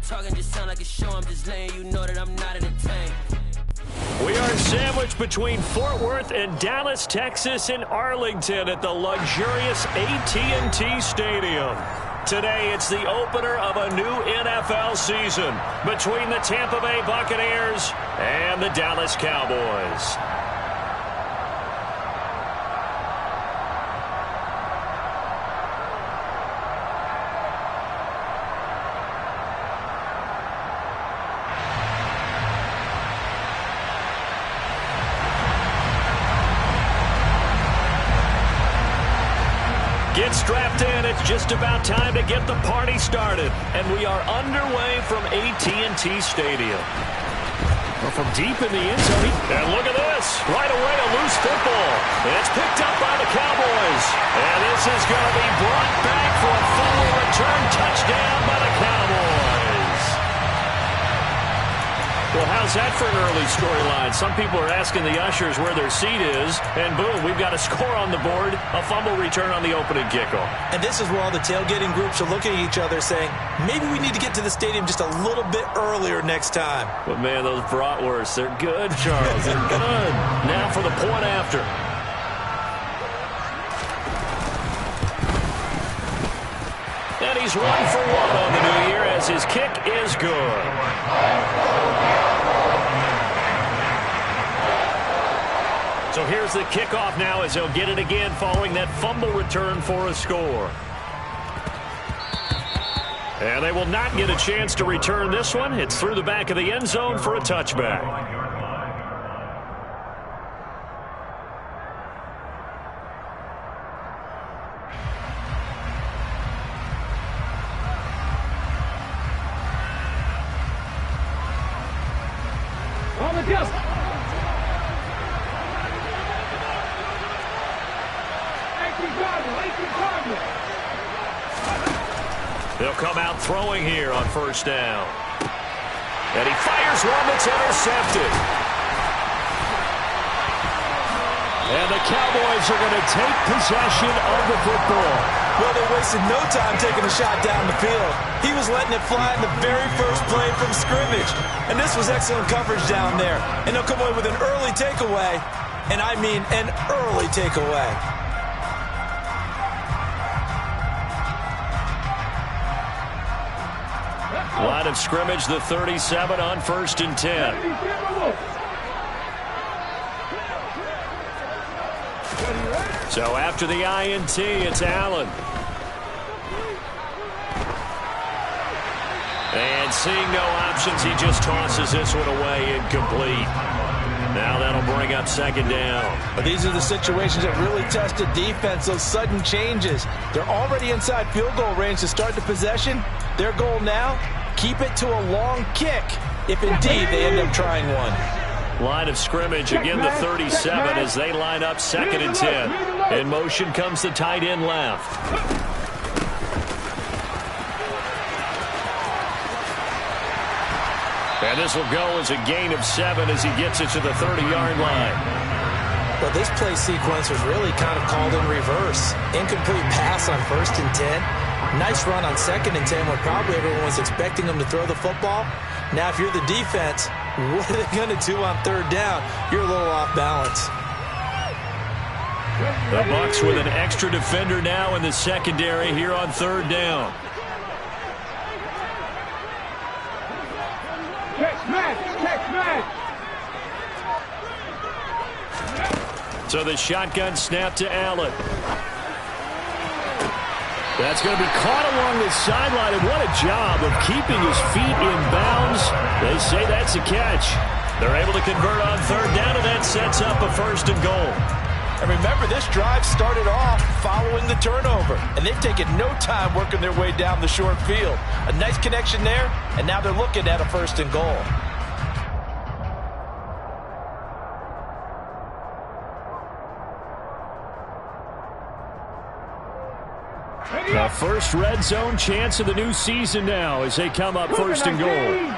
talking just sound like a show. I'm just letting you know that I'm not entertained. We are sandwiched between Fort Worth and Dallas, Texas, and Arlington at the luxurious AT&T Stadium. Today, it's the opener of a new NFL season between the Tampa Bay Buccaneers and the Dallas Cowboys. Get strapped in. It's just about time to get the party started. And we are underway from AT&T Stadium. Well, from deep in the end zone. And look at this. Right away, a loose football. And it's picked up by the Cowboys. And this is going to be brought back for a fumble return touchdown by the Cowboys. Well, how's that for an early storyline? Some people are asking the ushers where their seat is, and boom, we've got a score on the board, a fumble return on the opening kickoff. And this is where all the tailgating groups are looking at each other saying, maybe we need to get to the stadium just a little bit earlier next time. But, man, those bratwursts, they're good, Charles. They're good. Now for the point after. And he's 1 for 1 on the new year as his kick is good. So here's the kickoff now as he'll get it again following that fumble return for a score. And they will not get a chance to return this one. It's through the back of the end zone for a touchback. They'll come out throwing here on first down. And he fires one that's intercepted. And the Cowboys are going to take possession of the football. Well, they wasted no time taking a shot down the field. He was letting it fly in the very first play from scrimmage. And this was excellent coverage down there. And they'll come away with an early takeaway. And I mean an early takeaway. Line of scrimmage, the 37 on 1st and 10. So after the INT, it's Allen. And seeing no options, he just tosses this one away incomplete. Now that'll bring up 2nd down. But these are the situations that really test the defense, those sudden changes. They're already inside field goal range to start the possession. Their goal now, keep it to a long kick, if indeed they end up trying one. Line of scrimmage, again the 37 as they line up 2nd and 10. In motion comes the tight end left. And this will go as a gain of 7 as he gets it to the 30-yard line. But this play sequence was really kind of called in reverse. Incomplete pass on 1st and 10. Nice run on 2nd and 10 when probably everyone was expecting him to throw the football. Now, if you're the defense, what are they going to do on 3rd down? You're a little off balance. The Bucs with an extra defender now in the secondary here on 3rd down. So the shotgun snap to Allen. That's going to be caught along the sideline, and what a job of keeping his feet in bounds. They say that's a catch. They're able to convert on 3rd down, and that sets up a 1st and goal. And remember, this drive started off following the turnover, and they've taken no time working their way down the short field. A nice connection there, and now they're looking at a 1st and goal. The first red zone chance of the new season now as they come up 1st and goal.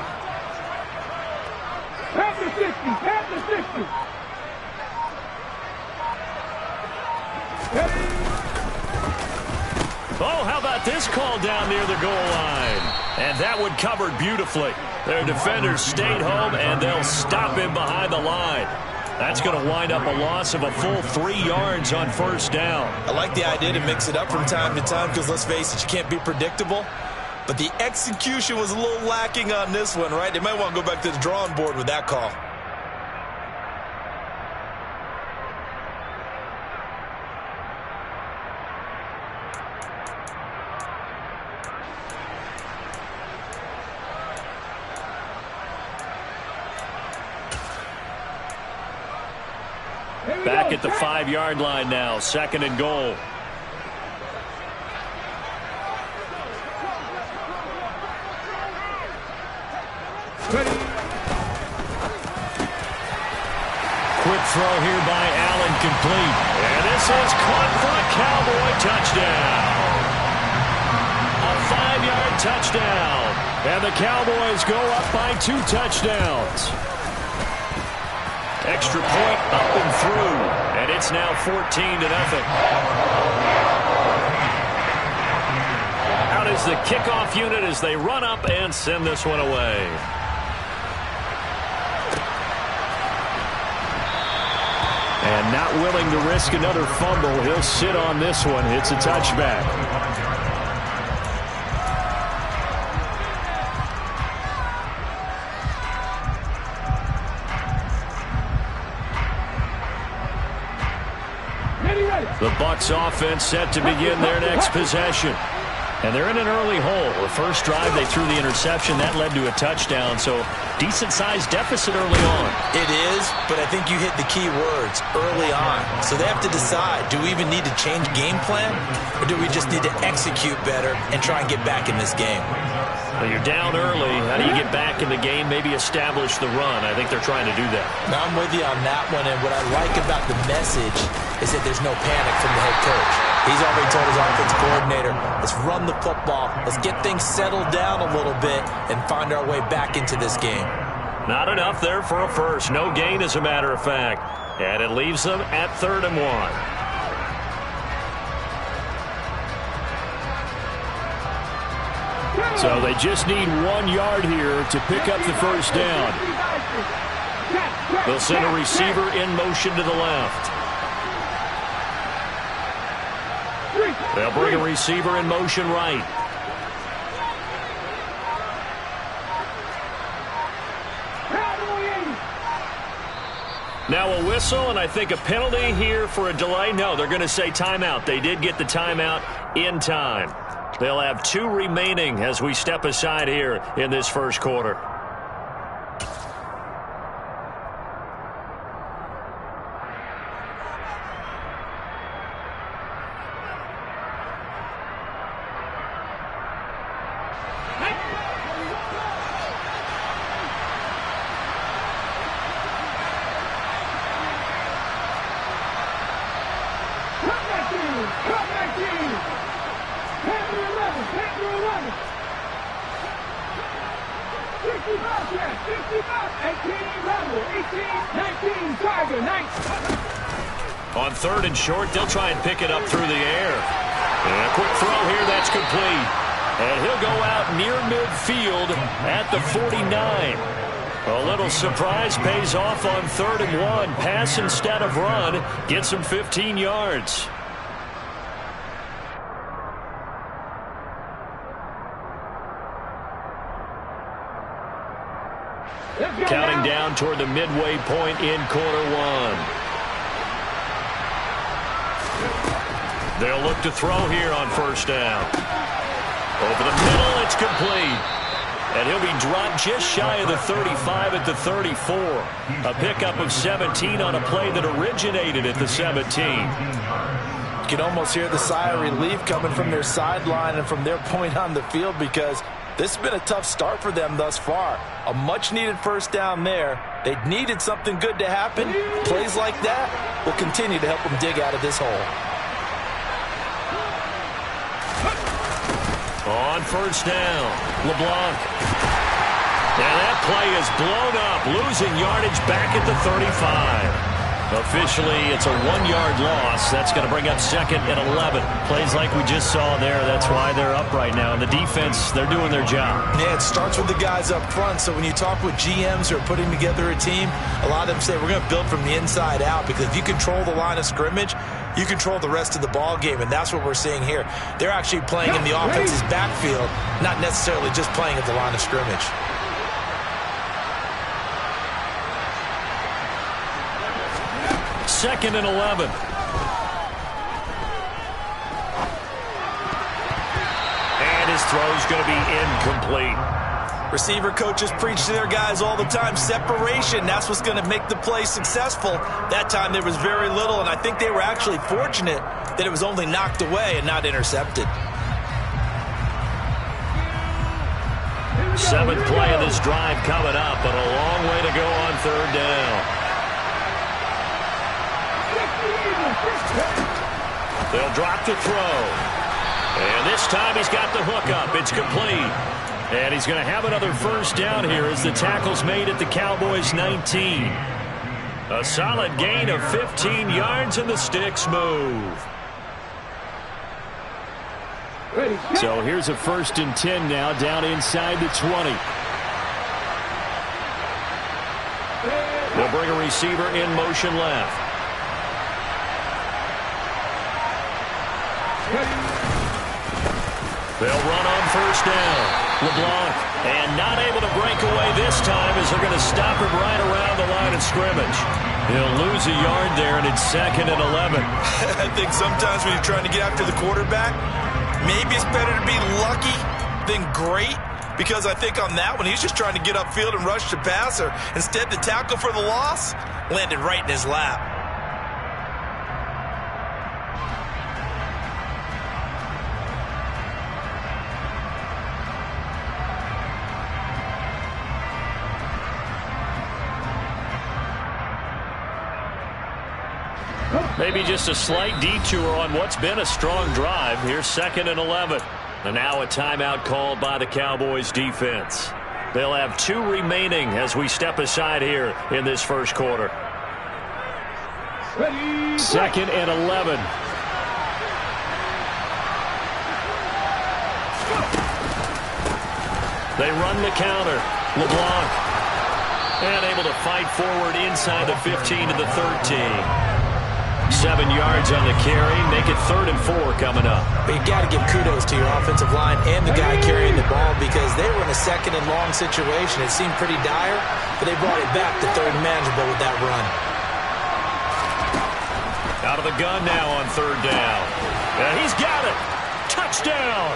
Oh, how about about this call down near the goal line? And that one covered beautifully. Their defenders stayed home, and they'll stop him behind the line. That's going to wind up a loss of a full 3 yards on first down. I like the idea to mix it up from time to time because, let's face it, you can't be predictable. But the execution was a little lacking on this one, right? They might want to go back to the drawing board with that call. Back at the 5-yard line now, 2nd and goal. Quick throw here by Allen, complete. And this is caught for a Cowboy touchdown. A 5-yard touchdown. And the Cowboys go up by 2 touchdowns. Extra point up and through. And it's now 14-0. Out is the kickoff unit as they run up and send this one away. And not willing to risk another fumble, he'll sit on this one. It's a touchback. The Bucs offense set to begin their next possession. And they're in an early hole. The first drive, they threw the interception. That led to a touchdown. So decent-sized deficit early on. It is, but I think you hit the key words, early on. So they have to decide, do we even need to change game plan? Or do we just need to execute better and try and get back in this game? Well, you're down early. How do you get back in the game? Maybe establish the run. I think they're trying to do that. Now, I'm with you on that one. And what I like about the message is that there's no panic from the head coach. He's already told his offense coordinator, let's run the football. Let's get things settled down a little bit and find our way back into this game. Not enough there for a first. No gain, as a matter of fact. And it leaves them at 3rd and 1. So they just need 1 yard here to pick up the first down. They'll send a receiver in motion to the left. They'll bring a receiver in motion right. Now a whistle, and I think a penalty here for a delay. No, they're going to say timeout. They did get the timeout in time. They'll have 2 remaining as we step aside here in this first quarter. On 3rd and short, they'll try and pick it up through the air. And a quick throw here, that's complete. And he'll go out near midfield at the 49. A little surprise pays off on 3rd and 1. Pass instead of run. Gets him 15 yards. Counting down toward the midway point in quarter 1. They'll look to throw here on first down. Over the middle, it's complete. And he'll be dropped just shy of the 35 at the 34. A pickup of 17 on a play that originated at the 17. You can almost hear the sigh of relief coming from their sideline and from their point on the field, because this has been a tough start for them thus far. A much-needed first down there. They needed something good to happen. Plays like that will continue to help them dig out of this hole. On first down, LeBlanc. And that play is blown up, losing yardage back at the 35. Officially, it's a 1-yard loss. That's going to bring up 2nd and 11. Plays like we just saw there. That's why they're up right now. And the defense, they're doing their job. Yeah, it starts with the guys up front. So when you talk with GMs who are putting together a team, a lot of them say we're going to build from the inside out, because if you control the line of scrimmage, you control the rest of the ball game, and that's what we're seeing here. They're actually playing in the offense's backfield, not necessarily just playing at the line of scrimmage. Second and 11. And his throw's going to be incomplete. Receiver coaches preach to their guys all the time. Separation, that's what's going to make the play successful. That time there was very little, and I think they were actually fortunate that it was only knocked away and not intercepted. 7th play of this drive coming up, but a long way to go on 3rd down. They'll drop the throw. And this time he's got the hook up. It's complete. And he's going to have another 1st down here as the tackle's made at the Cowboys' 19. A solid gain of 15 yards and the sticks move. So here's a 1st and 10 now down inside the 20. They'll bring a receiver in motion left. They'll run on 1st down. LeBlanc, and not able to break away this time as they're going to stop him right around the line of scrimmage. He'll lose a yard there, and it's 2nd and 11. I think sometimes when you're trying to get after the quarterback, maybe it's better to be lucky than great, because I think on that one, he's just trying to get upfield and rush the passer. Instead, the tackle for the loss landed right in his lap. Maybe just a slight detour on what's been a strong drive. Here's 2nd and 11. And now a timeout called by the Cowboys defense. They'll have 2 remaining as we step aside here in this 1st quarter. 2nd and 11. They run the counter. LeBlanc. And able to fight forward inside the 15 to the 13. 7 yards on the carry. Make it 3rd and 4 coming up. But you got to give kudos to your offensive line and the guy carrying the ball, because they were in a 2nd and long situation. It seemed pretty dire, but they brought it back to 3rd and manageable with that run. Out of the gun now on 3rd down. And he's got it. Touchdown.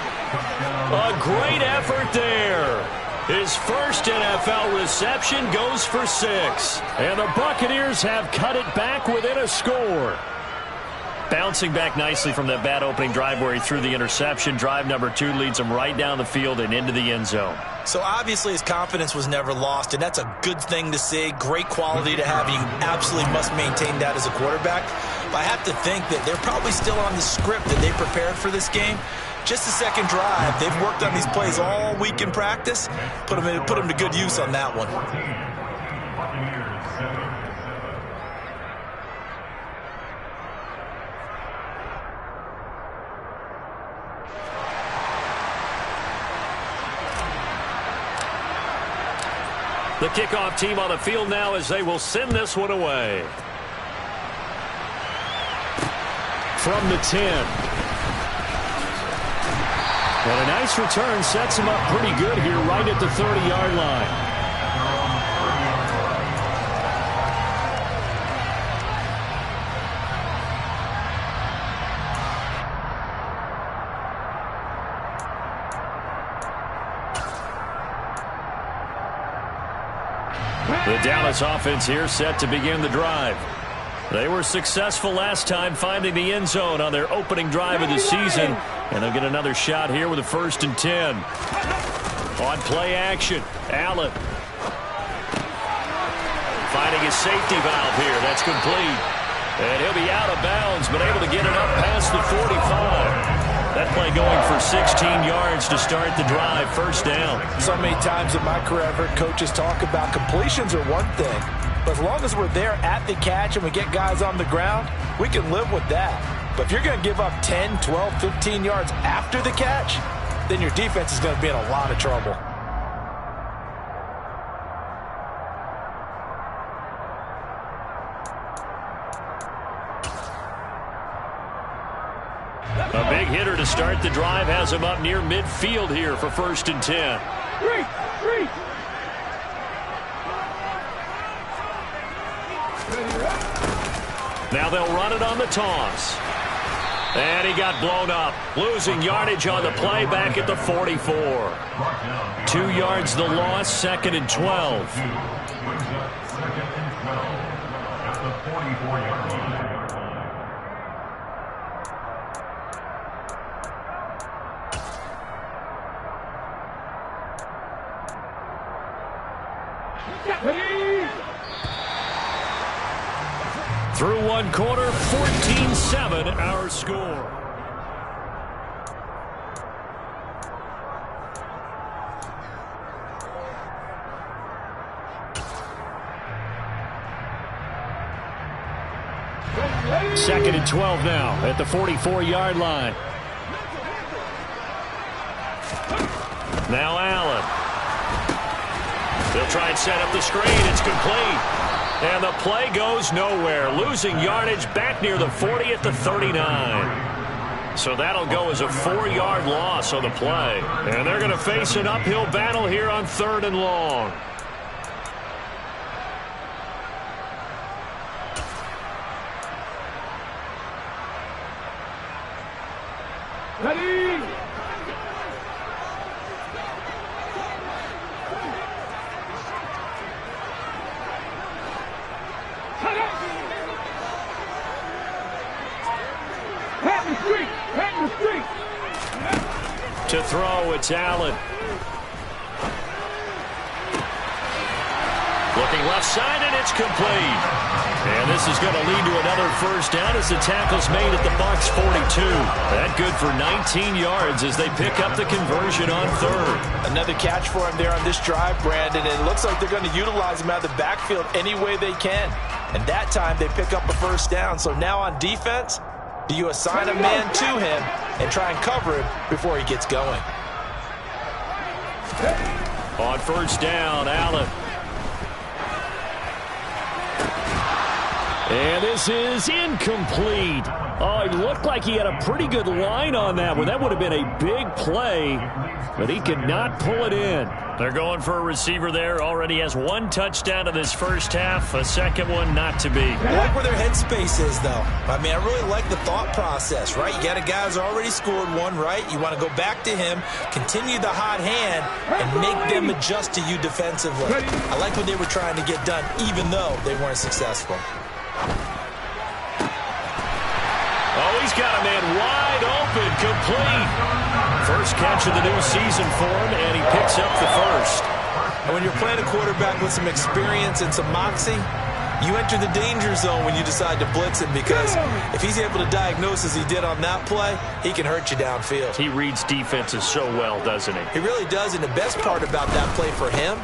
A great effort there. His 1st NFL reception goes for 6. And the Buccaneers have cut it back within a score. Bouncing back nicely from that bad opening drive where he threw the interception. Drive number 2 leads him right down the field and into the end zone. So obviously his confidence was never lost, and that's a good thing to see. Great quality to have. You absolutely must maintain that as a quarterback. But I have to think that they're probably still on the script that they prepared for this game. Just the 2nd drive. They've worked on these plays all week in practice. Put them to good use on that one. The kickoff team on the field now as they will send this one away. From the 10. And a nice return sets him up pretty good here right at the 30-yard line. The Dallas offense here set to begin the drive. They were successful last time finding the end zone on their opening drive of the season. And they'll get another shot here with a 1st and 10. On play action, Allen. Finding his safety valve here. That's complete. And he'll be out of bounds, but able to get it up past the 45. That play going for 16 yards to start the drive. 1st down. So many times in my career I've heard coaches talk about completions are one thing, But as long as we're there at the catch and we get guys on the ground, we can live with that. But if you're going to give up 10, 12, 15 yards after the catch, then your defense is going to be in a lot of trouble. A big hitter to start the drive has him up near midfield here for 1st and 10. Now they'll run it on the toss. And he got blown up, losing yardage on the play back at the 44. 2 yards the loss, 2nd and 12. Through 1 quarter, 14-7 our score. Second and 12 now at the 44-yard line. Now Allen. They'll try and set up the screen. It's complete. And the play goes nowhere, losing yardage back near the 40 at the 39. So that'll go as a 4-yard loss on the play. And they're going to face an uphill battle here on 3rd and long. Ready? To throw, it's Allen. Looking left side, and it's complete. And this is going to lead to another 1st down as the tackle's made at the Bucs 42. That good for 19 yards as they pick up the conversion on 3rd. Another catch for him there on this drive, Brandon. And it looks like they're going to utilize him out of the backfield any way they can. And that time they pick up a 1st down. So now on defense, do you assign a man to him and try and cover him before he gets going? On 1st down, Allen. And this is incomplete. Oh, it looked like he had a pretty good line on that one. That would have been a big play, but he could not pull it in. They're going for a receiver there. Already has 1 touchdown in this 1st half. A 2nd one not to be. I like where their headspace is, though. I mean, I really like the thought process, right? You got a guy who's already scored 1, right? You want to go back to him, continue the hot hand, and make them adjust to you defensively. I like what they were trying to get done, even though they weren't successful. Oh, he's got a man wide open, complete. First catch of the new season for him, and he picks up the 1st. And when you're playing a quarterback with some experience and some moxie, you enter the danger zone when you decide to blitz him, because if he's able to diagnose as he did on that play, he can hurt you downfield. He reads defenses so well, doesn't he? He really does, and the best part about that play for him,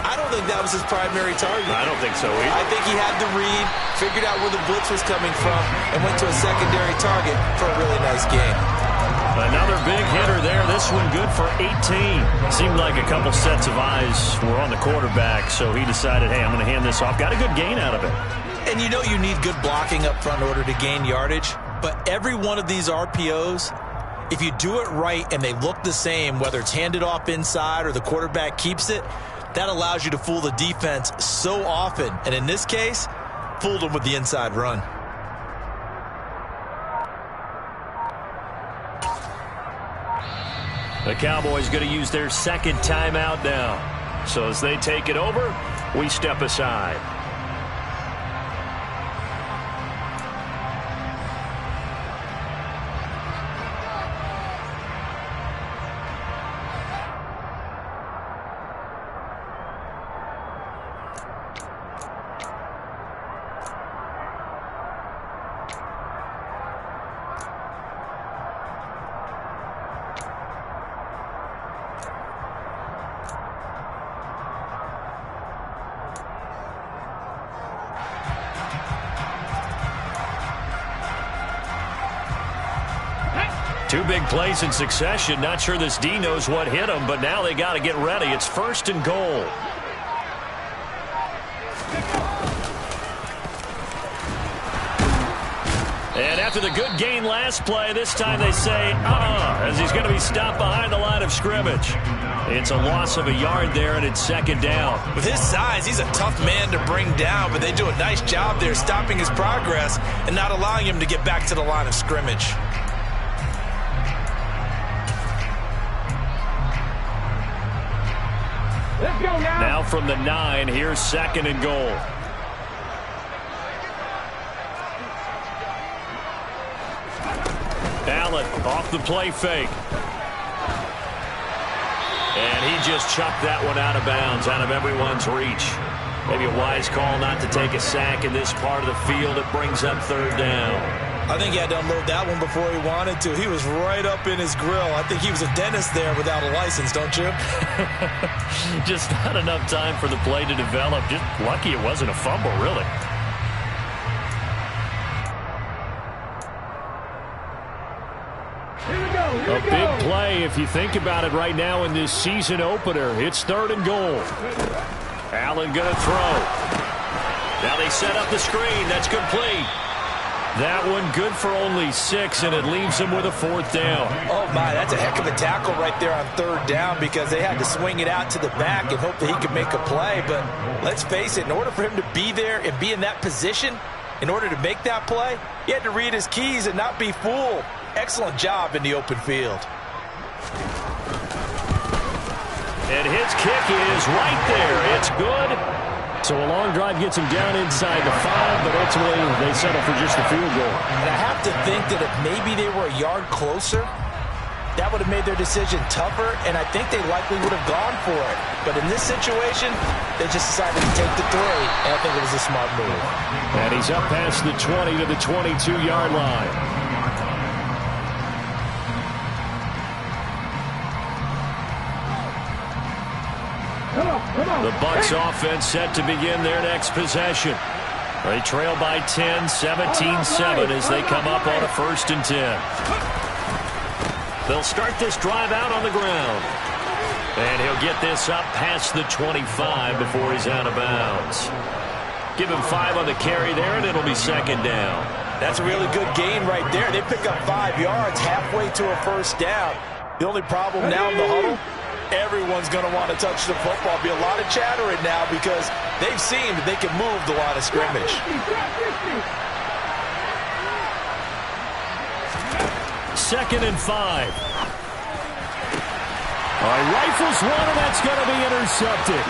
I don't think that was his primary target. I don't think so either. I think he had the read, figured out where the blitz was coming from, and went to a secondary target for a really nice game. Another big hitter there. This one good for 18. Seemed like a couple sets of eyes were on the quarterback, so he decided, hey, I'm going to hand this off. Got a good gain out of it. And you know you need good blocking up front in order to gain yardage, but every one of these RPOs, if you do it right and they look the same, whether it's handed off inside or the quarterback keeps it, that allows you to fool the defense so often. And in this case, fooled them with the inside run. The Cowboys going to use their 2nd timeout now. So as they take it over, we step aside. Two big plays in succession. Not sure this D knows what hit him, but now they got to get ready. It's 1st and goal. And after the good gain last play, this time they say, as he's going to be stopped behind the line of scrimmage. It's a loss of a yard there, and it's 2nd down. With his size, he's a tough man to bring down, but they do a nice job there stopping his progress and not allowing him to get back to the line of scrimmage. Let's go now. Now from the 9, here's 2nd and goal. Allen off the play fake. And he just chucked that one out of bounds, out of everyone's reach. Maybe a wise call not to take a sack in this part of the field. It brings up 3rd down. I think he had to unload that one before he wanted to. He was right up in his grill. I think he was a dentist there without a license, don't you? Just not enough time for the play to develop. Just lucky it wasn't a fumble, really. A big play if you think about it right now in this season opener. It's 3rd and goal. Allen going to throw. Now they set up the screen. That's complete. That one good for only 6, and it leaves him with a 4th down. Oh, my, that's a heck of a tackle right there on 3rd down because they had to swing it out to the back and hope that he could make a play. But let's face it, in order for him to be there and be in that position, in order to make that play, he had to read his keys and not be fooled. Excellent job in the open field. And his kick is right there. It's good. So a long drive gets him down inside the 5, but ultimately they settle for just the field goal. And I have to think that if maybe they were a yard closer, that would have made their decision tougher, and I think they likely would have gone for it. But in this situation, they just decided to take the 3, and I think it was a smart move. And he's up past the 20 to the 22-yard line. The Bucs offense set to begin their next possession. They trail by 10, 17-7 as they come up on a 1st and 10. They'll start this drive out on the ground. And he'll get this up past the 25 before he's out of bounds. Give him 5 on the carry there, and it'll be 2nd down. That's a really good gain right there. They pick up 5 yards halfway to a 1st down. The only problem now in the huddle, everyone's going to want to touch the football. Be a lot of chattering now because they've seen that they can move the line of scrimmage. 2nd and 5. All right, rifles one, and that's going to be intercepted.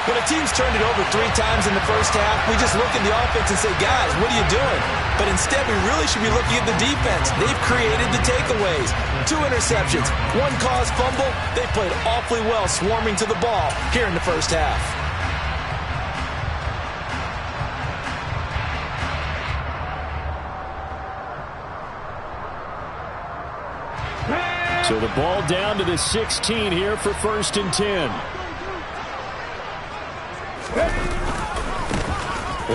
When a team's turned it over 3 times in the first half, we just look at the offense and say, guys, what are you doing? But instead, we really should be looking at the defense. They've created the takeaways. 2 interceptions, 1 caused fumble. They played awfully well swarming to the ball here in the first half. So the ball down to the 16 here for 1st and 10.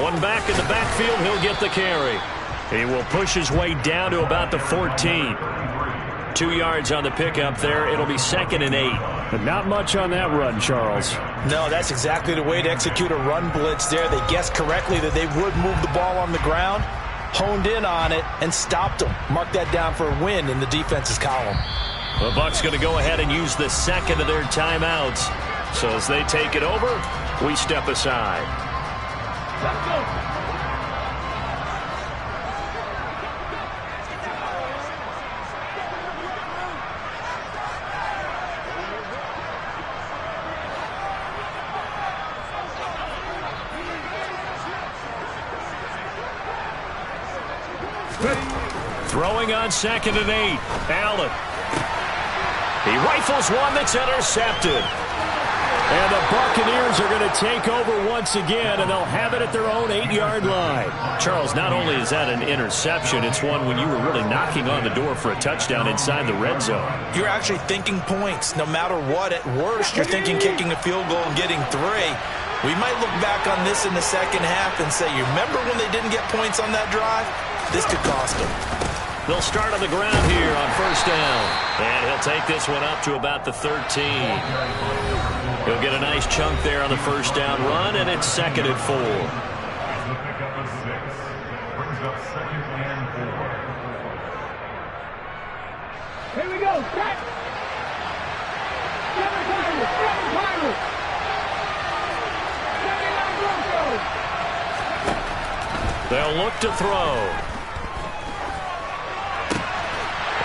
One back in the backfield, he'll get the carry. He will push his way down to about the 14. 2 yards on the pickup there. It'll be 2nd and 8. But not much on that run, Charles. No, that's exactly the way to execute a run blitz there. They guessed correctly that they would move the ball on the ground, honed in on it, and stopped them. Mark that down for a win in the defense's column. The Bucs going to go ahead and use the 2nd of their timeouts. So as they take it over, we step aside. Let's go. Throwing on 2nd and 8. Allen. He rifles one that's intercepted. And the Buccaneers are going to take over once again, and they'll have it at their own 8-yard line. Charles, not only is that an interception, it's one when you were really knocking on the door for a touchdown inside the red zone. You're actually thinking points. No matter what, at worst, you're thinking kicking a field goal and getting 3. We might look back on this in the second half and say, you remember when they didn't get points on that drive? This could cost them. They'll start on the ground here on first down. And he'll take this one up to about the 13. He'll get a nice chunk there on the first down run, and it's 2nd and 4. Here we go. Set. Seven Pirates. They'll look to throw.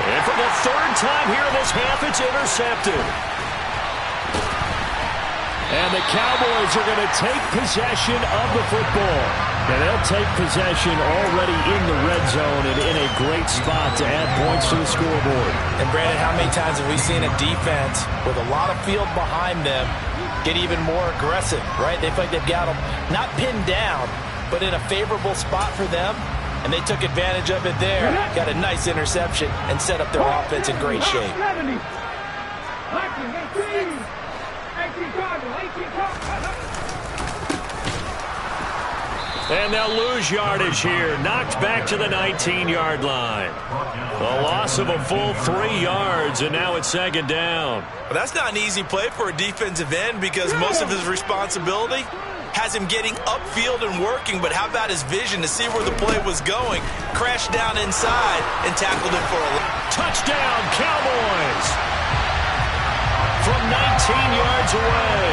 And for the 3rd time here this half, it's intercepted. And the Cowboys are going to take possession of the football. And they'll take possession already in the red zone and in a great spot to add points to the scoreboard. And Brandon, how many times have we seen a defense with a lot of field behind them get even more aggressive, right? They feel like they've got them not pinned down, but in a favorable spot for them. And they took advantage of it there. Got a nice interception and set up their offense in great shape. 70. 18 And they'll lose yardage here. Knocked back to the 19-yard line. A loss of a full 3 yards, and now it's 2nd down. Well, that's not an easy play for a defensive end because most of his responsibility has him getting upfield and working, but how about his vision to see where the play was going? Crashed down inside and tackled him for a touchdown, Cowboys! From 19 yards away.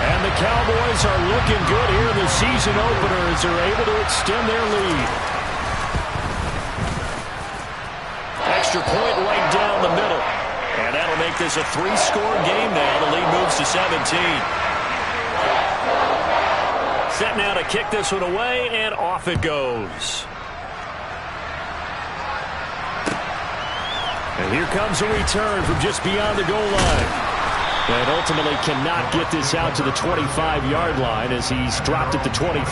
And the Cowboys are looking good here in the season opener as they're able to extend their lead. Extra point right down the middle. And that'll make this a 3-score game now. The lead moves to 17. Set now to kick this one away, and off it goes. And here comes a return from just beyond the goal line. And ultimately cannot get this out to the 25-yard line as he's dropped at the 23.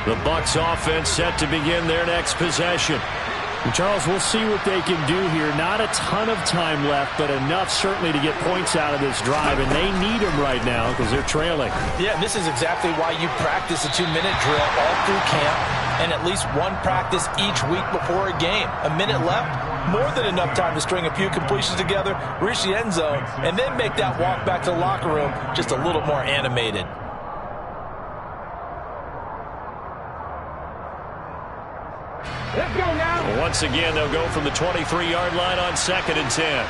The Bucs offense set to begin their next possession. And Charles, we'll see what they can do here. Not a ton of time left, but enough certainly to get points out of this drive, and they need them right now because they're trailing. Yeah, this is exactly why you practice a 2-minute drill all through camp and at least one practice each week before a game. A minute left, more than enough time to string a few completions together, reach the end zone, and then make that walk back to the locker room just a little more animated. Let's go now. Once again, they'll go from the 23-yard line on 2nd and 10.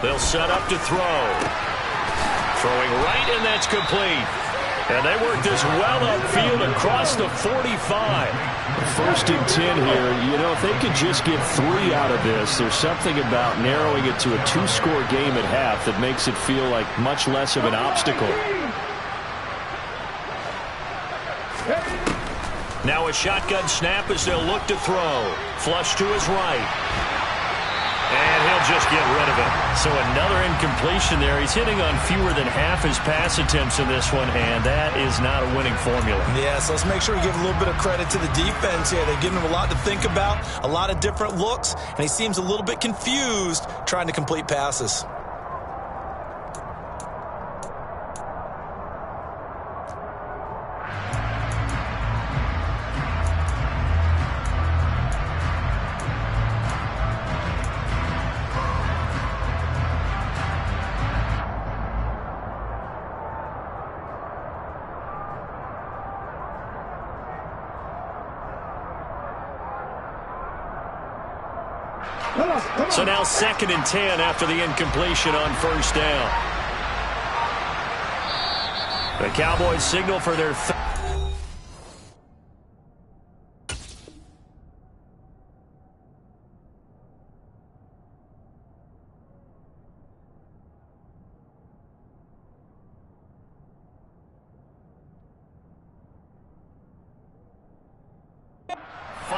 They'll set up to throw. Throwing right, and that's complete. And they work this well upfield across the 45. 1st and 10 here. You know, if they could just get 3 out of this, there's something about narrowing it to a 2-score game at half that makes it feel like much less of an obstacle. Now a shotgun snap as they'll look to throw. Flush to his right. And he'll just get rid of it. So another incompletion there. He's hitting on fewer than half his pass attempts in this one, and that is not a winning formula. Yeah, so let's make sure we give a little bit of credit to the defense here. They're giving him a lot to think about, a lot of different looks, and he seems a little bit confused trying to complete passes. So now 2nd and 10 after the incompletion on 1st down. The Cowboys signal for their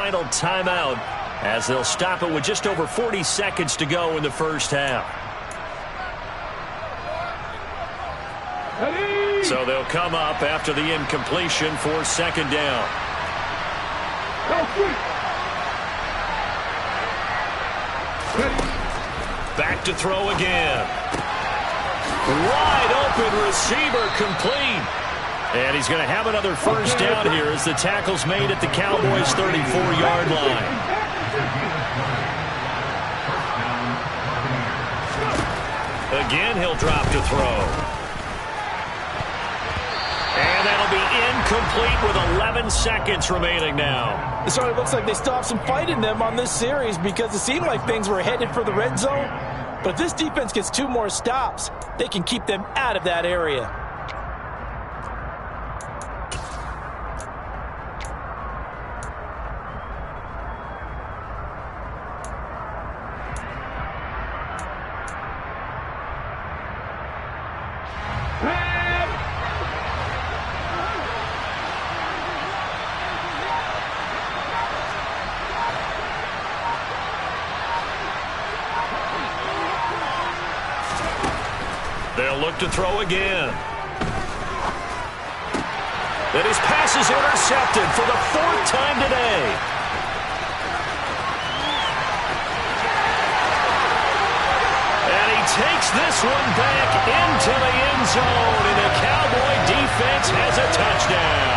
final timeout as they'll stop it with just over 40 seconds to go in the first half. So they'll come up after the incompletion for second down. Back to throw again. Wide open receiver, complete. And he's going to have another first down here as the tackle's made at the Cowboys' 34-yard line. Again, he'll drop to throw. And that'll be incomplete with 11 seconds remaining now. So it looks like they still have some fight in them on this series because it seemed like things were headed for the red zone. But if this defense gets 2 more stops, they can keep them out of that area. They'll look to throw again. And his pass is intercepted for the 4th time today. And he takes this one back into the end zone, and the Cowboy defense has a touchdown.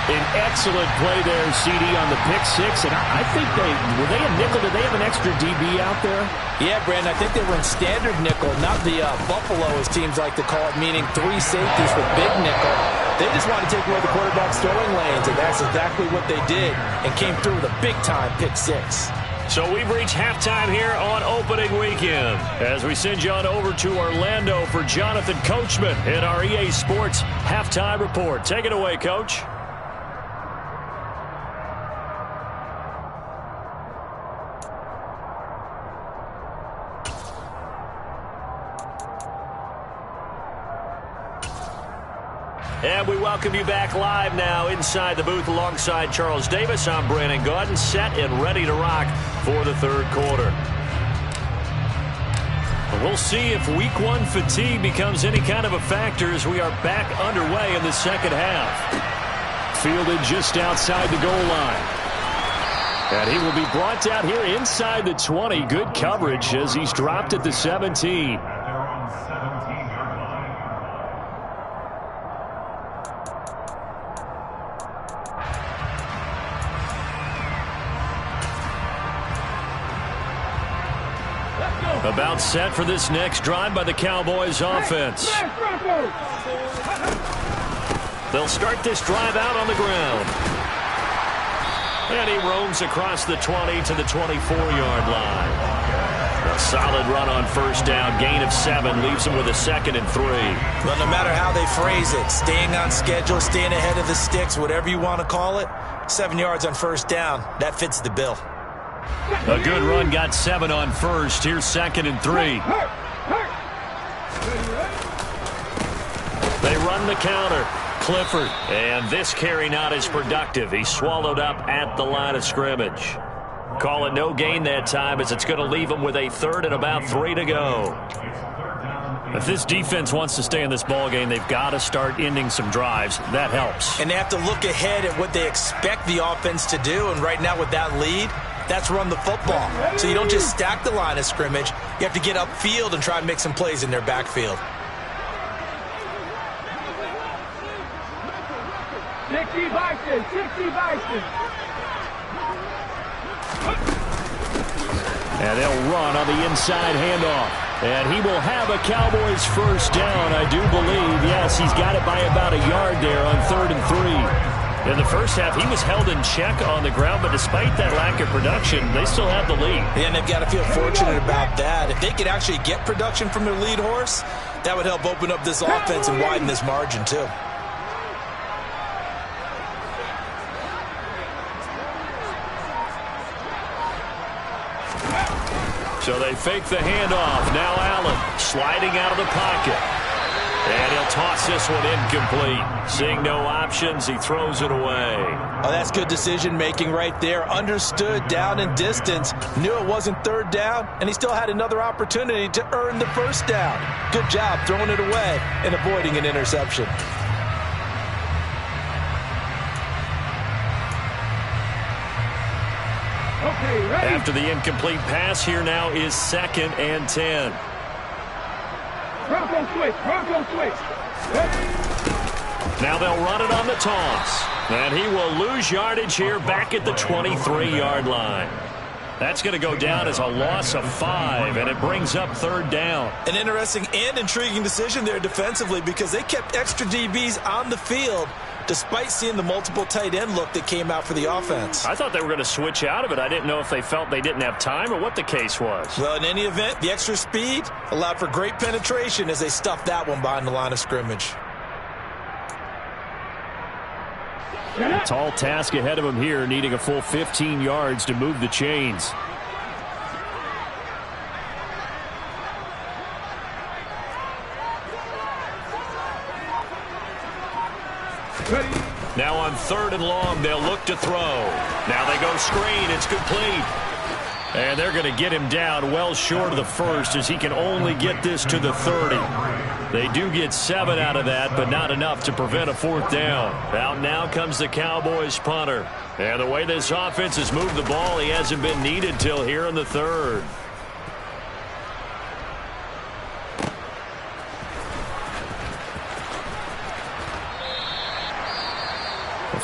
An excellent play there, CD, on the pick six. And I think were they a nickel? Did they have an extra DB out there? Yeah, Brandon, I think they were in standard nickel, not the Buffalo, as teams like to call it, meaning 3 safeties with big nickel. They just wanted to take away the quarterback's throwing lanes, and that's exactly what they did, and came through with a big-time pick six. So we've reached halftime here on opening weekend as we send you on over to Orlando for Jonathan Coachman in our EA Sports halftime report. Take it away, Coach. And we welcome you back live now inside the booth alongside Charles Davis. I'm Brandon Gaudin, set and ready to rock for the 3rd quarter. We'll see if Week 1 fatigue becomes any kind of a factor as we are back underway in the second half. Fielded just outside the goal line. And he will be brought down here inside the 20. Good coverage as he's dropped at the 17. About set for this next drive by the Cowboys offense. They'll start this drive out on the ground. And he roams across the 20 to the 24-yard line. A solid run on first down. Gain of 7 leaves him with a 2nd and 3. Well, no matter how they phrase it, staying on schedule, staying ahead of the sticks, whatever you want to call it, 7 yards on first down, that fits the bill. A good run, got 7 on first. Here's 2nd and 3. They run the counter. Clifford. And this carry not as productive. He's swallowed up at the line of scrimmage. Call it no gain that time as it's going to leave him with a 3rd and about 3 to go. If this defense wants to stay in this ballgame, they've got to start ending some drives. That helps. And they have to look ahead at what they expect the offense to do. And right now with that lead, that's run the football. So you don't just stack the line of scrimmage. You have to get upfield and try and make some plays in their backfield. 60 Bison, 60 Bison. And they'll run on the inside handoff. And he will have a Cowboys first down, I do believe. Yes, he's got it by about a yard there on 3rd and 3. In the first half, he was held in check on the ground, but despite that lack of production, they still have the lead. And they've got to feel fortunate about that. If they could actually get production from their lead horse, that would help open up this offense and widen this margin too. So they fake the handoff. Now Allen sliding out of the pocket. And he'll toss this one incomplete. Seeing no options, he throws it away. Oh, that's good decision-making right there. Understood down and distance. Knew it wasn't third down, and he still had another opportunity to earn the first down. Good job throwing it away and avoiding an interception. Okay, ready. After the incomplete pass, here now is 2nd and 10. Bronco switch. Bronco switch. Ready. Now they'll run it on the toss. And he will lose yardage here back at the 23-yard line. That's going to go down as a loss of 5, and it brings up 3rd down. An interesting and intriguing decision there defensively because they kept extra DBs on the field despite seeing the multiple tight end look that came out for the offense. I thought they were going to switch out of it. I didn't know if they felt they didn't have time or what the case was. Well, in any event, the extra speed allowed for great penetration as they stuffed that one behind the line of scrimmage. A tall task ahead of him here, needing a full 15 yards to move the chains. Ready. Now on 3rd and long, they'll look to throw. Now they go screen. It's complete. And they're going to get him down well short of the first as he can only get this to the 30. They do get 7 out of that, but not enough to prevent a 4th down. Out now comes the Cowboys punter. And the way this offense has moved the ball, he hasn't been needed till here in the 3rd.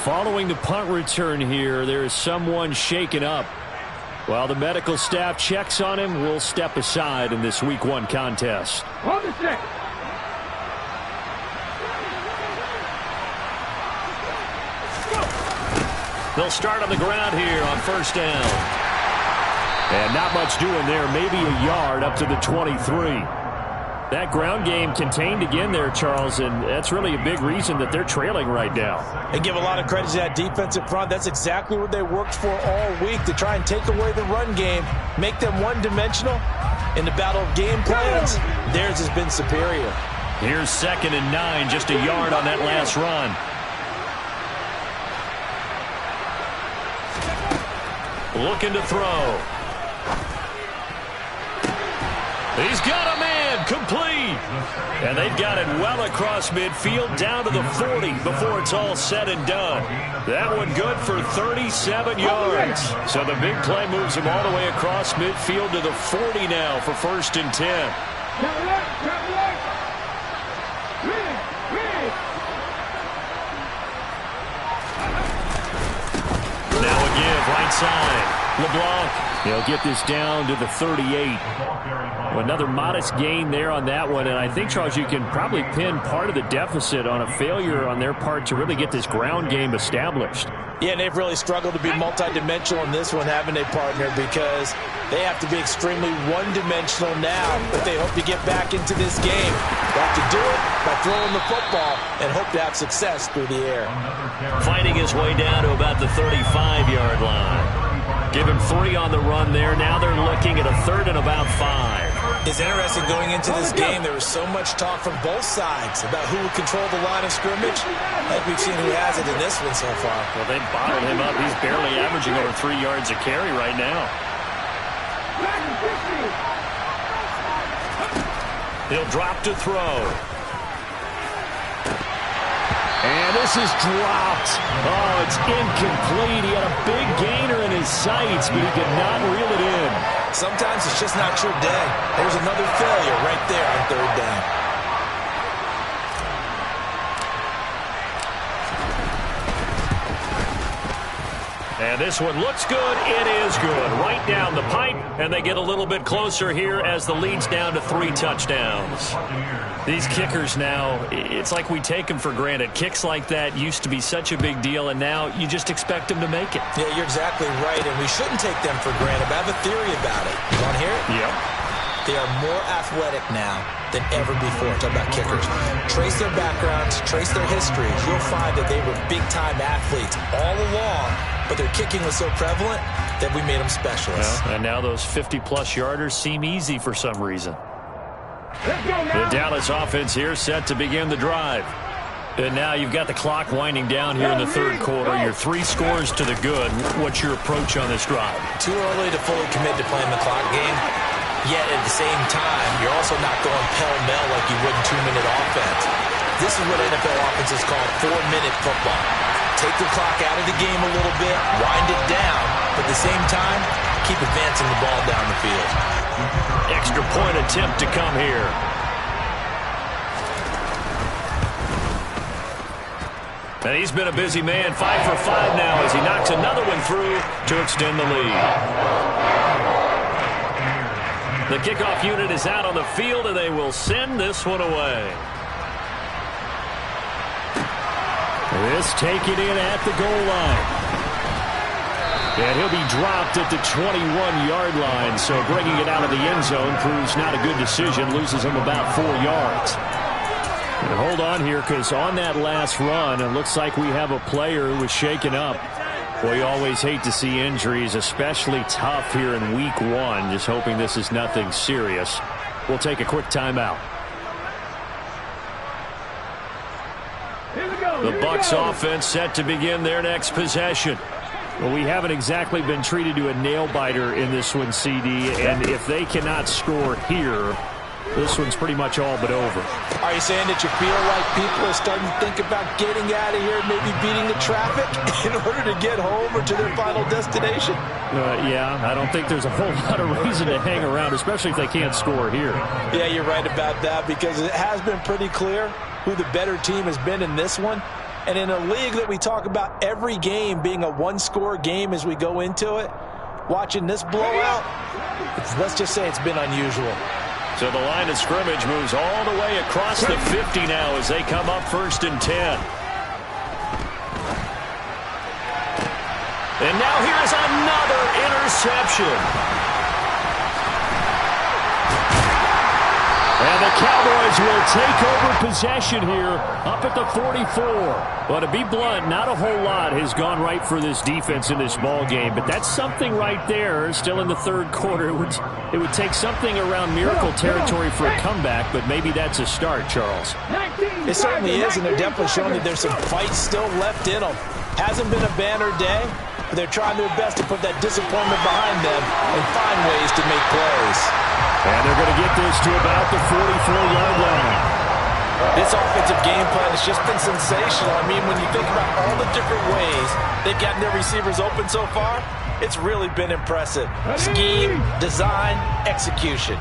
Following the punt return here, there is someone shaken up. While the medical staff checks on him, we'll step aside in this Week 1 contest. On the set. They'll start on the ground here on 1st down. And not much doing there, maybe a yard up to the 23. That ground game contained again there, Charles, and that's really a big reason that they're trailing right now. They give a lot of credit to that defensive front. That's exactly what they worked for all week, to try and take away the run game, make them one-dimensional. In the battle of game plans, theirs has been superior. Here's 2nd and 9, just a yard on that last run. Looking to throw. He's got a man, complete. And they've got it well across midfield, down to the 40 before it's all said and done. That one good for 37 yards. So the big play moves him all the way across midfield to the 40 now for 1st and 10. Now a give, right side. LeBlanc. He'll get this down to the 38. Another modest gain there on that one, and I think, Charles, you can probably pin part of the deficit on a failure on their part to really get this ground game established. Yeah, and they've really struggled to be multidimensional in this one, haven't they, partner? Because they have to be extremely one-dimensional now if they hope to get back into this game. They have to do it by throwing the football and hope to have success through the air. Fighting his way down to about the 35-yard line. Give him 3 on the run there. Now they're looking at a 3rd and about 5. It's interesting going into this game. There was so much talk from both sides about who would control the line of scrimmage. I think we've seen who has it in this one so far. Well, they bottled him up. He's barely averaging over 3 yards a carry right now. He'll drop to throw. And this is dropped. Oh, it's incomplete. He had a big gainer in his sights, but he could not reel it in. Sometimes it's just not your day. There's another failure right there on 3rd down. And this one looks good. It is good. Right down the pipe, and they get a little bit closer here as the lead's down to 3 touchdowns. These kickers now, it's like we take them for granted. Kicks like that used to be such a big deal, and now you just expect them to make it. Yeah, you're exactly right, and we shouldn't take them for granted. But I have a theory about it. You want to hear it? Yep. They are more athletic now than ever before. Talk about kickers. Trace their backgrounds, trace their histories. You'll find that they were big-time athletes all along, but their kicking was so prevalent that we made them specialists. Well, and now those 50-plus yarders seem easy for some reason. Let's go now. The Dallas offense here set to begin the drive. And now you've got the clock winding down here in the third quarter. Your 3 scores to the good. What's your approach on this drive? Too early to fully commit to playing the clock game. Yet at the same time, you're also not going pell-mell like you would in 2-minute offense. This is what NFL offenses call 4-minute football. Take the clock out of the game a little bit, wind it down, but at the same time, keep advancing the ball down the field. Extra point attempt to come here. And he's been a busy man, 5 for 5 now as he knocks another one through to extend the lead. The kickoff unit is out on the field, and they will send this one away. This taken in at the goal line. And he'll be dropped at the 21-yard line, so bringing it out of the end zone proves not a good decision, loses him about 4 yards. And hold on here, because on that last run, it looks like we have a player who was shaken up. Well, you always hate to see injuries, especially tough here in week 1. Just hoping this is nothing serious. We'll take a quick timeout. The Bucs offense set to begin their next possession. Well, we haven't exactly been treated to a nail-biter in this one, CD, and if they cannot score here, this one's pretty much all but over. Are you saying that you feel like people are starting to think about getting out of here, maybe beating the traffic in order to get home or to their final destination? Yeah, I don't think there's a whole lot of reason to hang around, especially if they can't score here. Yeah, you're right about that, because it has been pretty clear who the better team has been in this one. And in a league that we talk about every game being a one-score game as we go into it, watching this blowout, let's just say it's been unusual. So the line of scrimmage moves all the way across the 50 now as they come up 1st and 10. And now here's another interception. And the Cowboys will take over possession here up at the 44. Well, to be blunt, not a whole lot has gone right for this defense in this ball game, but that's something right there. Still in the third quarter, it would take something around miracle territory for a comeback, but maybe that's a start, Charles. It certainly is, and they're definitely showing that there's some fight still left in them. Hasn't been a banner day, but they're trying their best to put that disappointment behind them and find ways to make plays. And they're going to get this to about the 44-yard line. This offensive game plan has just been sensational. I mean, when you think about all the different ways they've gotten their receivers open so far, it's really been impressive. Scheme, design, execution.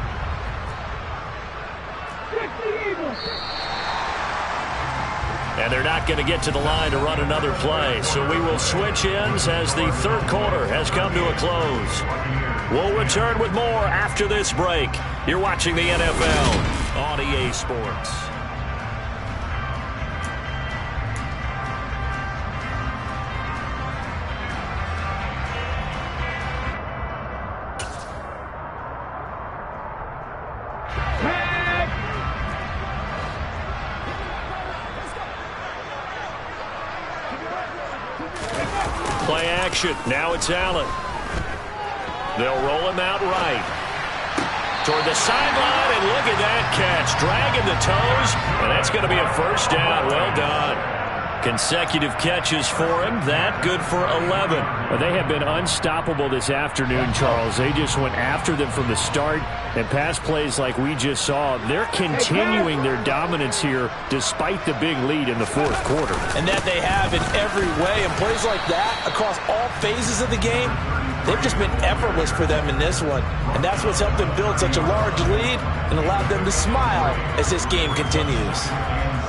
And they're not going to get to the line to run another play. So we will switch ends as the third quarter has come to a close. We'll return with more after this break. You're watching the NFL on EA Sports. Play action. Now it's Allen. They'll roll him out right. Toward the sideline, and look at that catch. Dragging the toes, and that's going to be a first down. Well done. Consecutive catches for him. That good for 11. Well, they have been unstoppable this afternoon, Charles. They just went after them from the start, and pass plays like we just saw. They're continuing their dominance here despite the big lead in the fourth quarter. And that they have in every way. And plays like that across all phases of the game, they've just been effortless for them in this one. And that's what's helped them build such a large lead and allowed them to smile as this game continues.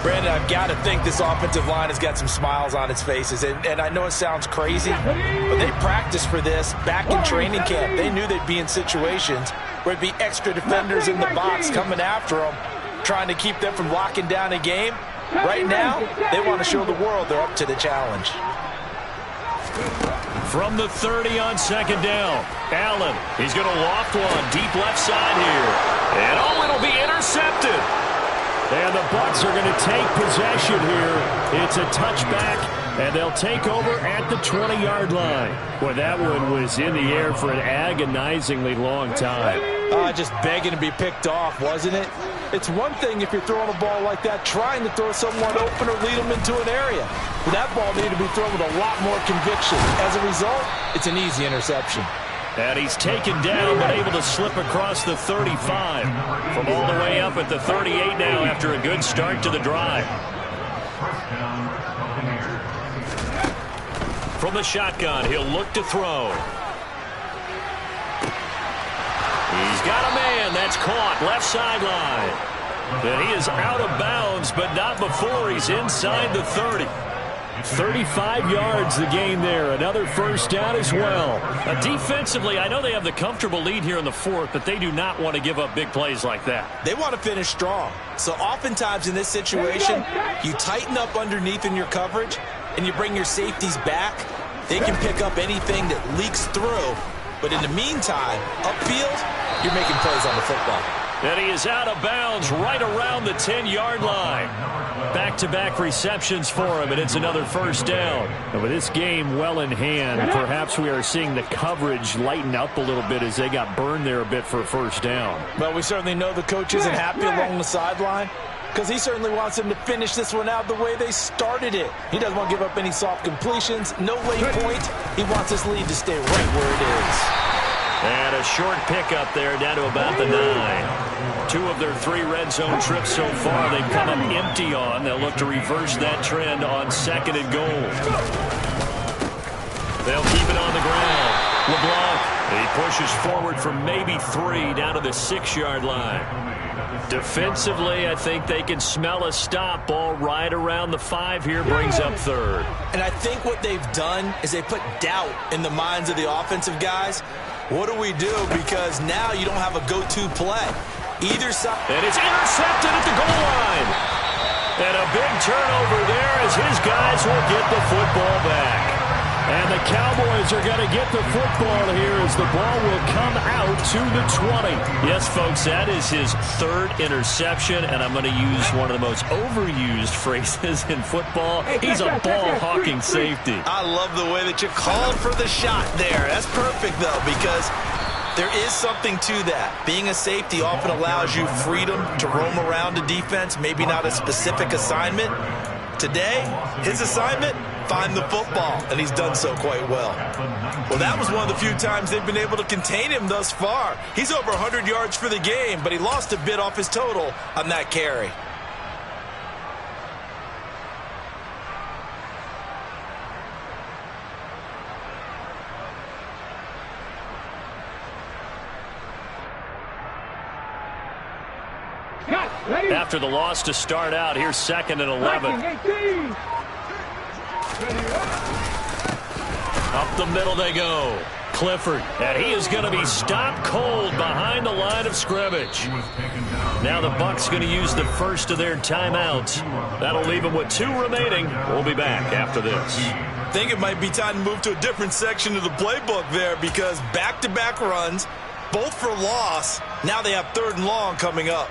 Brandon, I've got to think this offensive line has got some smiles on its faces. And I know it sounds crazy, but they practiced for this back in training camp. They knew they'd be in situations where it'd be extra defenders in the box coming after them, trying to keep them from locking down a game. Right now, they want to show the world they're up to the challenge. From the 30 on second down, Allen, he's going to loft one deep left side here. And oh, it'll be intercepted. And the Bucs are going to take possession here. It's a touchback, and they'll take over at the 20-yard line. Boy, that one was in the air for an agonizingly long time. Just begging to be picked off, wasn't it? It's one thing if you're throwing a ball like that, trying to throw someone open or lead them into an area. But that ball needed to be thrown with a lot more conviction. As a result, it's an easy interception. And he's taken down, but able to slip across the 35. From all the way up at the 38 now after a good start to the drive. From the shotgun, he'll look to throw. He's got a man. That's caught. Left sideline. And he is out of bounds, but not before he's inside the 30. 35 yards the gain there. Another first down as well. Defensively, I know they have the comfortable lead here in the fourth, but they do not want to give up big plays like that. They want to finish strong. So oftentimes in this situation, you tighten up underneath in your coverage, and you bring your safeties back. They can pick up anything that leaks through. But in the meantime, upfield, you're making plays on the football. And he is out of bounds right around the 10-yard line. Back-to-back receptions for him, and it's another first down. And with this game well in hand, perhaps we are seeing the coverage lighten up a little bit as they got burned there a bit for a first down. Well, we certainly know the coach isn't happy along the sideline because he certainly wants them to finish this one out the way they started it. He doesn't want to give up any soft completions, no late point. He wants this lead to stay right where it is. And a short pickup there down to about the 9. 2 of their 3 red zone trips so far they've come up empty on. They'll look to reverse that trend on 2nd and goal. They'll keep it on the ground. LeBlanc, he pushes forward for maybe 3 down to the 6-yard line. Defensively, I think they can smell a stop. Ball right around the 5 here, brings up 3rd. And I think what they've done is they put doubt in the minds of the offensive guys. What do we do? Because now you don't have a go-to play. Either side. And it's intercepted at the goal line. And a big turnover there as his guys will get the football back. And the Cowboys are going to get the football here as the ball will come out to the 20. Yes, folks, that is his 3rd interception, and I'm going to use one of the most overused phrases in football. He's a ball-hawking safety. I love the way that you called for the shot there. That's perfect, though, because there is something to that. Being a safety often allows you freedom to roam around a defense, maybe not a specific assignment. Today, his assignment, find the football, and he's done so quite well. Well, that was one of the few times they've been able to contain him thus far. He's over 100 yards for the game, but he lost a bit off his total on that carry. After the loss to start out, here's 2nd and 11. Up the middle they go. Clifford, and he is going to be stopped cold behind the line of scrimmage. Now the Bucs going to use the first of their timeouts. That'll leave them with 2 remaining. We'll be back after this. I think it might be time to move to a different section of the playbook there because back-to-back runs, both for loss. Now they have 3rd and long coming up.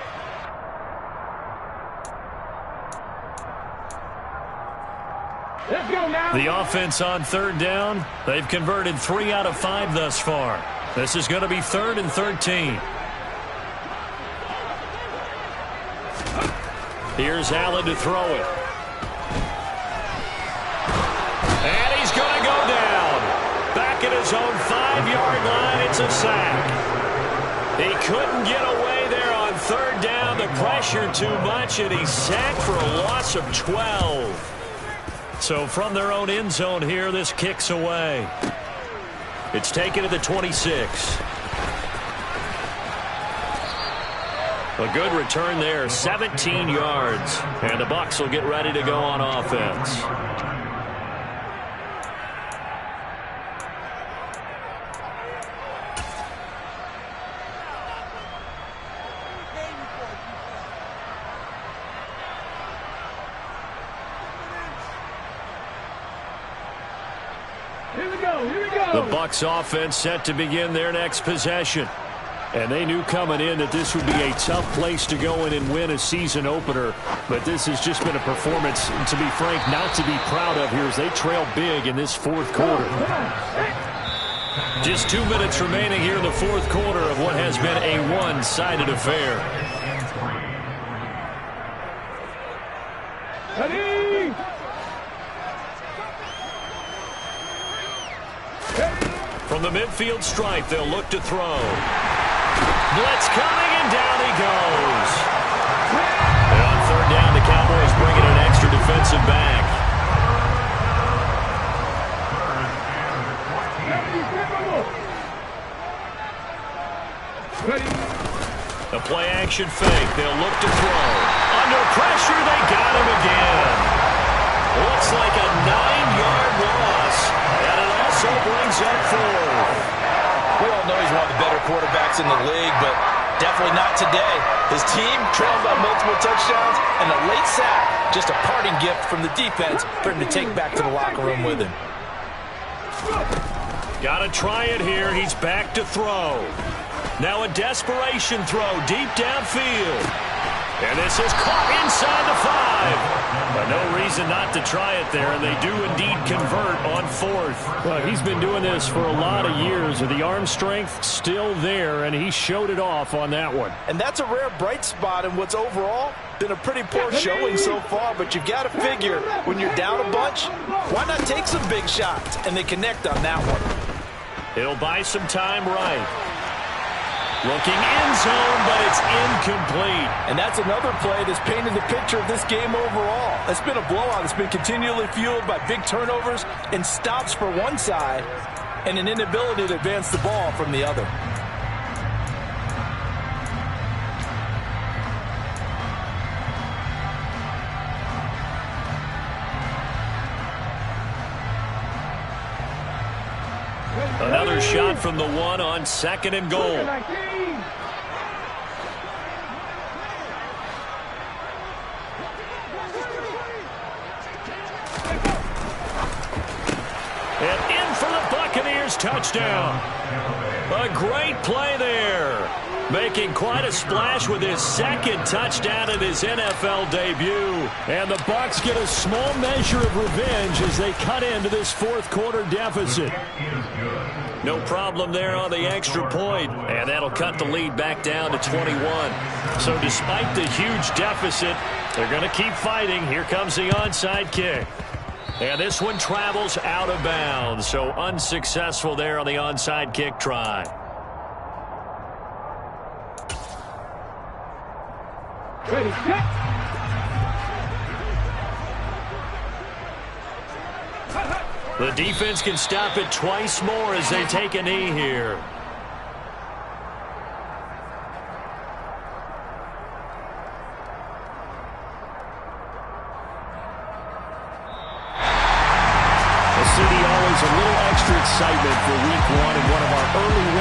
The offense on 3rd down, they've converted 3 out of 5 thus far. This is going to be 3rd and 13. Here's Allen to throw it. And he's going to go down. Back at his own 5-yard line, it's a sack. He couldn't get away there on 3rd down. The pressure too much, and he's sacked for a loss of 12. So from their own end zone here, this kicks away. It's taken to the 26. A good return there, 17 yards. And the Bucs will get ready to go on offense. The Bucs offense set to begin their next possession. And they knew coming in that this would be a tough place to go in and win a season opener. But this has just been a performance, to be frank, not to be proud of here as they trail big in this 4th quarter. Just 2 minutes remaining here in the fourth quarter of what has been a one-sided affair. Ready? From the midfield stripe, they'll look to throw. Blitz coming, and down he goes. And on third down, the Cowboys bring in an extra defensive back. Ready? A play-action fake. They'll look to throw. Under pressure, they got him again. Looks like a 9-yard loss, and it also brings up fourth. We all know he's one of the better quarterbacks in the league, but definitely not today. His team trailed by multiple touchdowns, and a late sack, just a parting gift from the defense for him to take back to the locker room with him. Got to try it here. He's back to throw. Now a desperation throw deep downfield. And this is caught inside the 5. But no reason not to try it there, and they do indeed convert on fourth. Well, he's been doing this for a lot of years. The arm strength still there, and he showed it off on that one. And that's a rare bright spot in what's overall been a pretty poor showing so far. But you've got to figure when you're down a bunch, why not take some big shots? And they connect on that one. It'll buy some time right. Looking in zone, but it's incomplete. And that's another play that's painted the picture of this game overall. It's been a blowout. It's been continually fueled by big turnovers and stops for one side and an inability to advance the ball from the other. Another shot from the 1 on 2nd and goal. And in for the Buccaneers, touchdown. A great play there. Making quite a splash with his 2nd touchdown in his NFL debut. And the Bucs get a small measure of revenge as they cut into this fourth quarter deficit. No problem there on the extra point. And that'll cut the lead back down to 21. So despite the huge deficit, they're going to keep fighting. Here comes the onside kick. And this one travels out of bounds. So unsuccessful there on the onside kick try. Ready, set. The defense can stop it twice more as they take a knee here. The city always a little extra excitement for week 1 and one of our early wins.